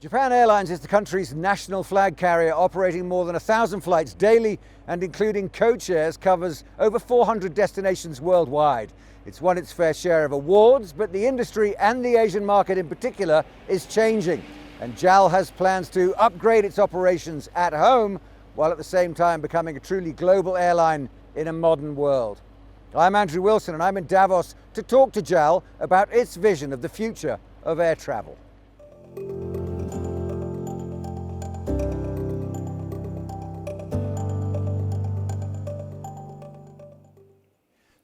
Japan Airlines is the country's national flag carrier, operating more than 1,000 flights daily and including codeshares covers over 400 destinations worldwide. It's won its fair share of awards, but the industry and the Asian market in particular is changing. And JAL has plans to upgrade its operations at home while at the same time becoming a truly global airline in a modern world. I'm Andrew Wilson and I'm in Davos to talk to JAL about its vision of the future of air travel.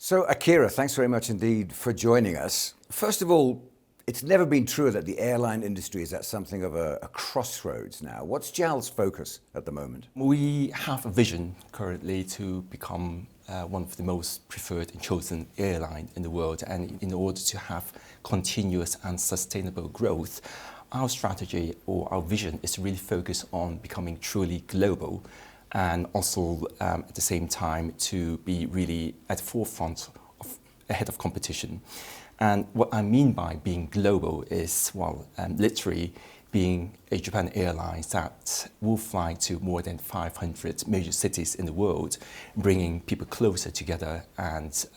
So Akira, thanks very much indeed for joining us. First of all, it's never been truer that the airline industry is at something of a crossroads now. What's JAL's focus at the moment? We have a vision currently to become one of the most preferred and chosen airline in the world, and in order to have continuous and sustainable growth, our strategy or our vision is to really focus on becoming truly global, and also at the same time to be really at the forefront ahead of competition. And what I mean by being global is, literally being a Japan Airlines that will fly to more than 500 major cities in the world, bringing people closer together and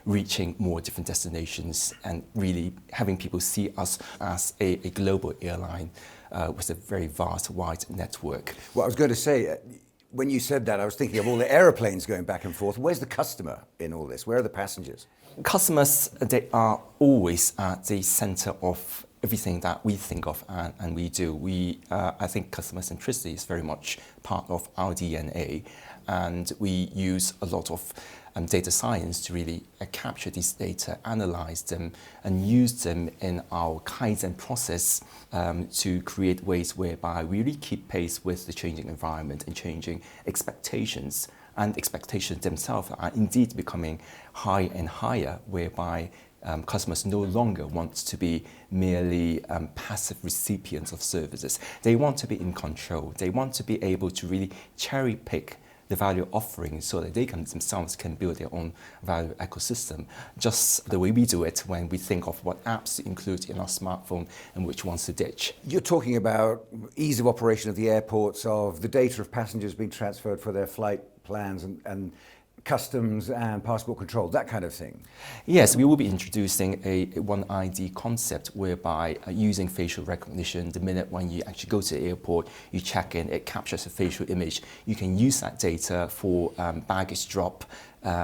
reaching more different destinations, and really having people see us as a global airline with a very vast, wide network. Well, I was going to say, when you said that, I was thinking of all the aeroplanes going back and forth. Where's the customer in all this? Where are the passengers? Customers, they are always at the center of everything that we think of and we do. I think customer centricity is very much part of our DNA, and we use a lot of data science to really capture these data, analyze them, and use them in our Kaizen process to create ways whereby we really keep pace with the changing environment and changing expectations. And expectations themselves are indeed becoming higher and higher, whereby customers no longer want to be merely passive recipients of services. They want to be in control. They want to be able to really cherry pick the value offering so that they themselves can build their own value ecosystem, just the way we do it when we think of what apps to include in our smartphone and which ones to ditch. You're talking about ease of operation of the airports, of the data of passengers being transferred for their flight plans and customs and passport control, that kind of thing. Yes, we will be introducing a One ID concept whereby using facial recognition, the minute when you actually go to the airport, you check in, it captures a facial image. You can use that data for baggage drop,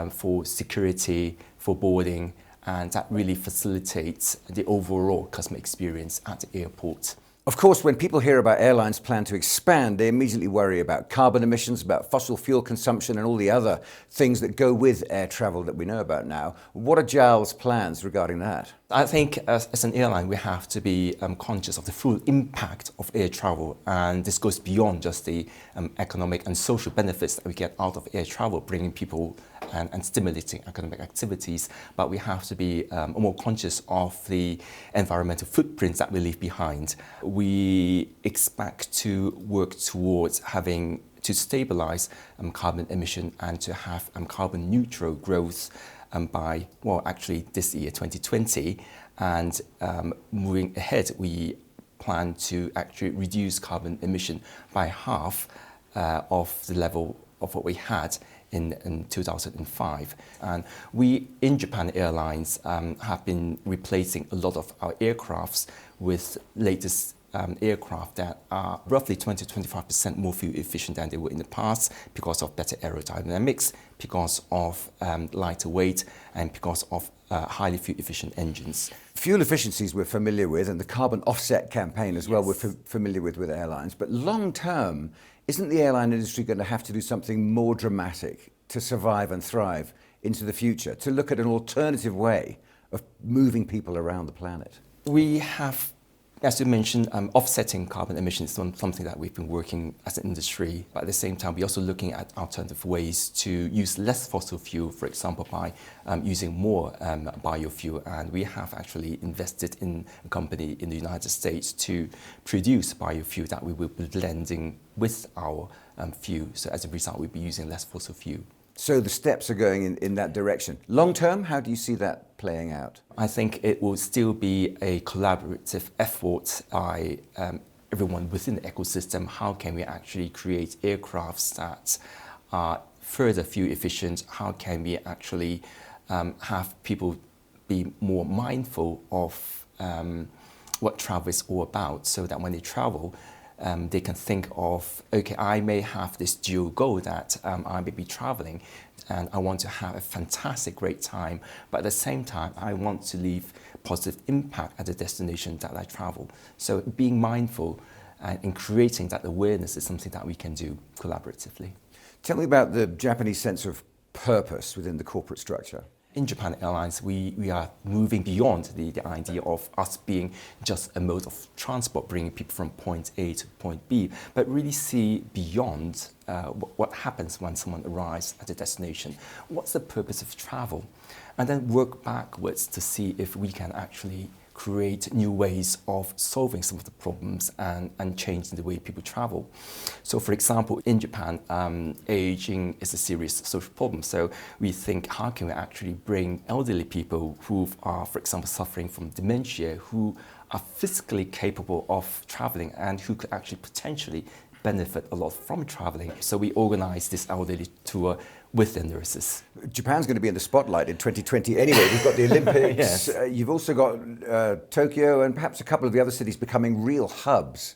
for security, for boarding, and that really facilitates the overall customer experience at the airport. Of course, when people hear about airlines' plan to expand, they immediately worry about carbon emissions, about fossil fuel consumption, and all the other things that go with air travel that we know about now. What are JAL's plans regarding that? I think as an airline, we have to be conscious of the full impact of air travel. And this goes beyond just the economic and social benefits that we get out of air travel, bringing people and stimulating economic activities. But we have to be more conscious of the environmental footprints that we leave behind. We expect to work towards having to stabilize carbon emission and to have carbon neutral growth by, this year, 2020. And moving ahead, we plan to actually reduce carbon emission by half of the level of what we had in 2005. And we in Japan Airlines have been replacing a lot of our aircrafts with latest aircraft that are roughly 20-25% more fuel efficient than they were in the past, because of better aerodynamics, because of lighter weight, and because of highly fuel efficient engines. Fuel efficiencies we're familiar with, and the carbon offset campaign as well, we're familiar with airlines. But long term, isn't the airline industry going to have to do something more dramatic to survive and thrive into the future, to look at an alternative way of moving people around the planet? We have, as you mentioned, offsetting carbon emissions is something that we've been working as an industry. But at the same time, we're also looking at alternative ways to use less fossil fuel, for example, by using more biofuel. And we have actually invested in a company in the United States to produce biofuel that we will be blending with our fuel. So as a result, we'll be using less fossil fuel. So the steps are going in that direction. Long term, how do you see that playing out? I think it will still be a collaborative effort by everyone within the ecosystem, how can we actually create aircrafts that are further fuel efficient? How can we actually have people be more mindful of what travel is all about, so that when they travel, they can think of, okay, I may have this dual goal that I may be traveling and I want to have a fantastic, great time, but at the same time, I want to leave positive impact at the destination that I travel. So being mindful and creating that awareness is something that we can do collaboratively. Tell me about the Japanese sense of purpose within the corporate structure. In Japan Airlines, we are moving beyond the idea of us being just a mode of transport, bringing people from point A to point B, but really see beyond what happens when someone arrives at a destination. What's the purpose of travel? And then work backwards to see if we can actually create new ways of solving some of the problems and changing the way people travel. So for example, in Japan, aging is a serious social problem. So we think, how can we actually bring elderly people who are, for example, suffering from dementia, who are physically capable of traveling and who could actually potentially benefit a lot from traveling. So we organized this elderly tour with the nurses. Japan's going to be in the spotlight in 2020 anyway. We've got the Olympics. Yes. You've also got Tokyo and perhaps a couple of the other cities becoming real hubs.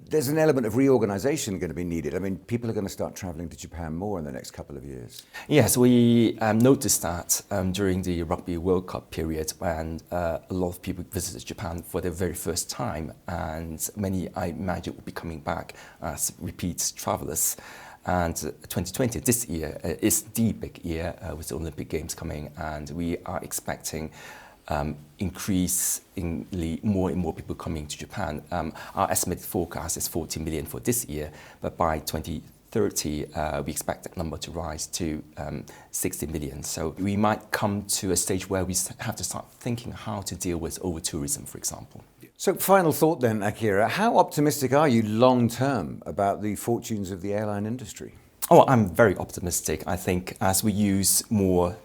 There's an element of reorganization going to be needed. I mean, people are going to start traveling to Japan more in the next couple of years. Yes, we noticed that during the Rugby World Cup period, when a lot of people visited Japan for their very first time, and many, I imagine, will be coming back as repeat travelers. And 2020, this year, is the big year with the Olympic Games coming, and we are expecting increasingly more and more people coming to Japan. Our estimated forecast is 40 million for this year, but by 2030, we expect that number to rise to 60 million. So we might come to a stage where we have to start thinking how to deal with over-tourism, for example. So final thought then, Akira, how optimistic are you long term about the fortunes of the airline industry? Oh, I'm very optimistic. I think as we use more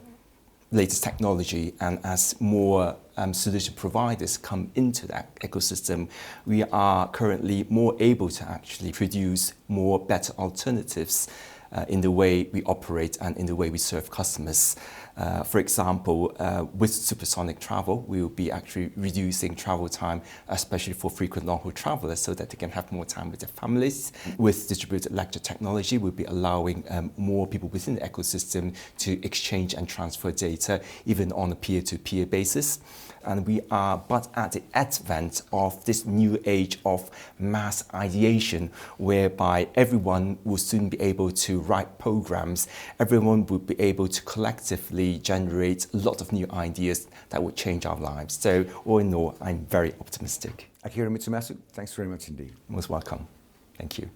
latest technology and as more solution providers come into that ecosystem, we are currently more able to actually produce more better alternatives in the way we operate and in the way we serve customers. For example, with supersonic travel, we will be actually reducing travel time, especially for frequent long-haul travelers, so that they can have more time with their families. With distributed ledger technology, we'll be allowing more people within the ecosystem to exchange and transfer data, even on a peer-to-peer basis. And we are but at the advent of this new age of mass ideation, whereby everyone will soon be able to write programs, everyone will be able to collectively generate a lot of new ideas that will change our lives. So all in all, I'm very optimistic. Akira Mitsumasu, thanks very much indeed. Most welcome. Thank you.